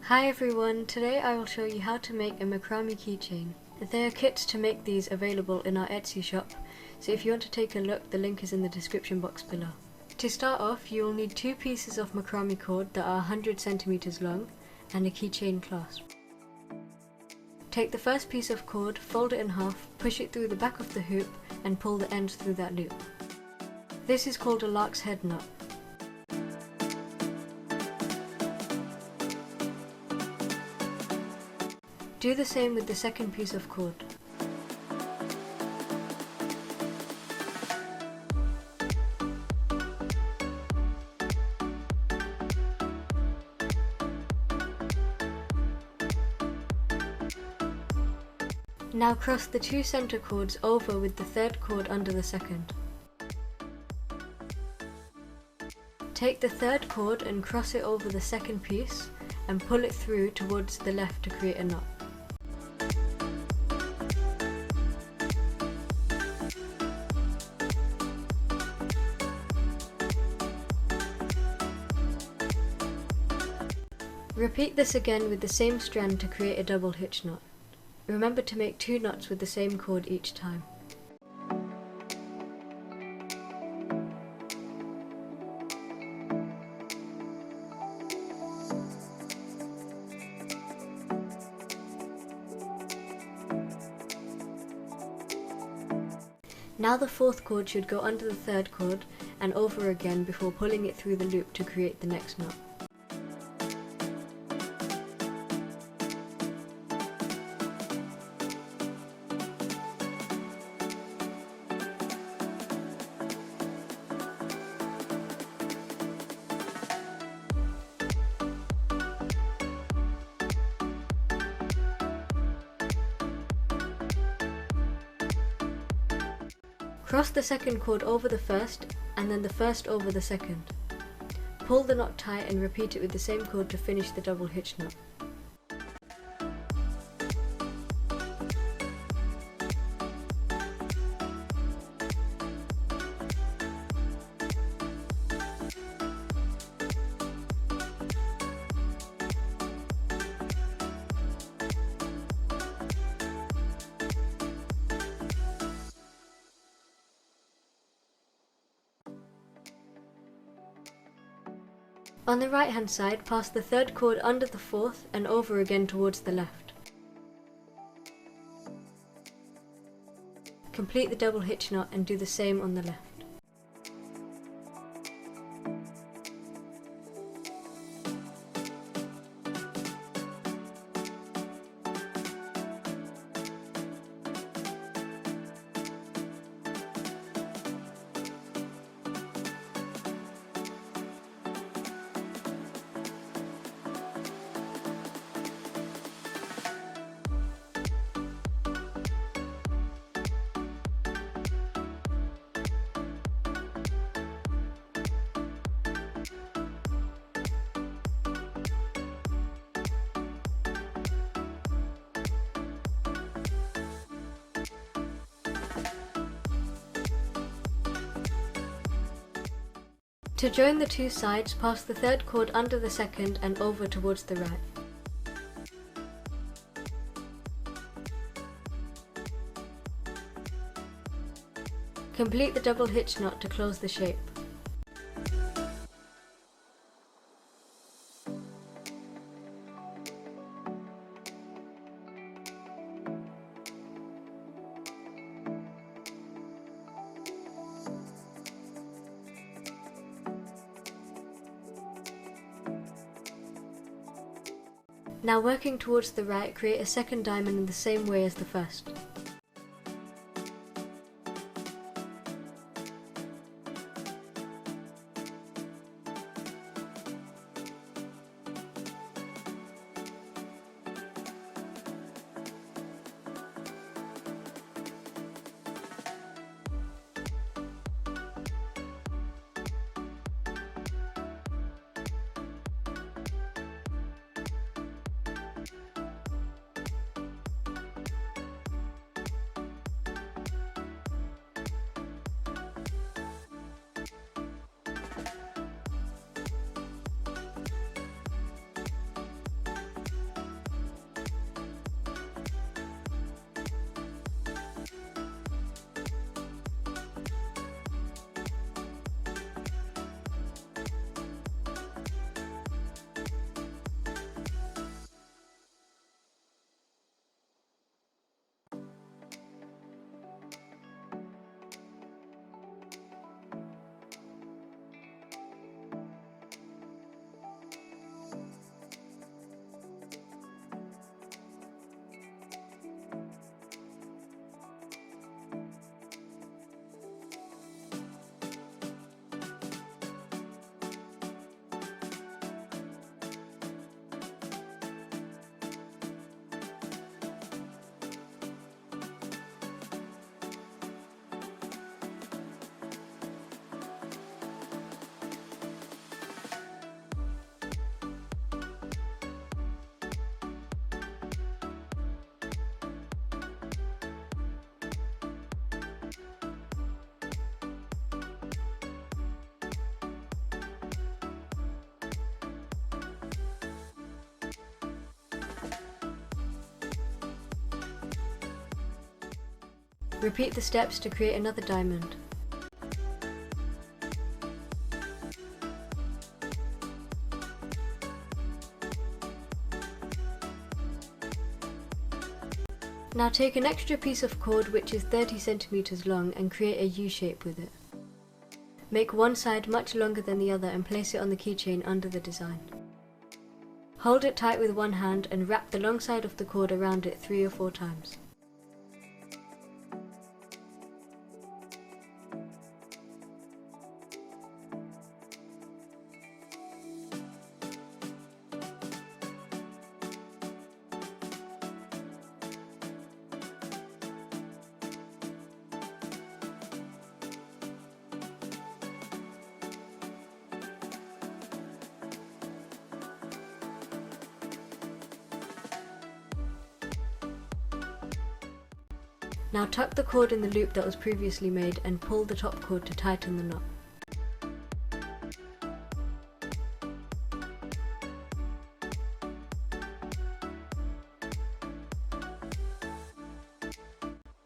Hi everyone, today I will show you how to make a macrame keychain. There are kits to make these available in our Etsy shop, so if you want to take a look, the link is in the description box below. To start off, you will need 2 pieces of macrame cord that are 100 centimeters long and a keychain clasp. Take the first piece of cord, fold it in half, push it through the back of the hoop and pull the ends through that loop. This is called a lark's head knot. Do the same with the second piece of cord. Now cross the 2 center cords over with the third cord under the second. Take the third cord and cross it over the second piece and pull it through towards the left to create a knot. Repeat this again with the same strand to create a double hitch knot. Remember to make 2 knots with the same cord each time. Now the fourth cord should go under the third cord and over again before pulling it through the loop to create the next knot. Cross the second cord over the first and then the first over the second. Pull the knot tight and repeat it with the same cord to finish the double hitch knot. On the right hand side, pass the third cord under the fourth and over again towards the left. Complete the double hitch knot and do the same on the left. To join the 2 sides, pass the third cord under the second and over towards the right. Complete the double hitch knot to close the shape. Now working towards the right, create a second diamond in the same way as the first. Repeat the steps to create another diamond. Now take an extra piece of cord which is 30 centimeters long and create a U shape with it. Make one side much longer than the other and place it on the keychain under the design. Hold it tight with one hand and wrap the long side of the cord around it 3 or 4 times. Now tuck the cord in the loop that was previously made and pull the top cord to tighten the knot.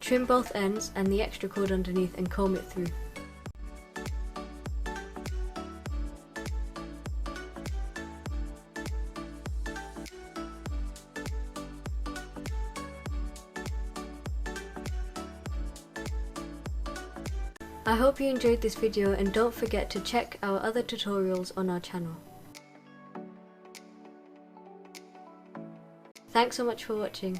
Trim both ends and the extra cord underneath and comb it through. I hope you enjoyed this video and don't forget to check our other tutorials on our channel. Thanks so much for watching.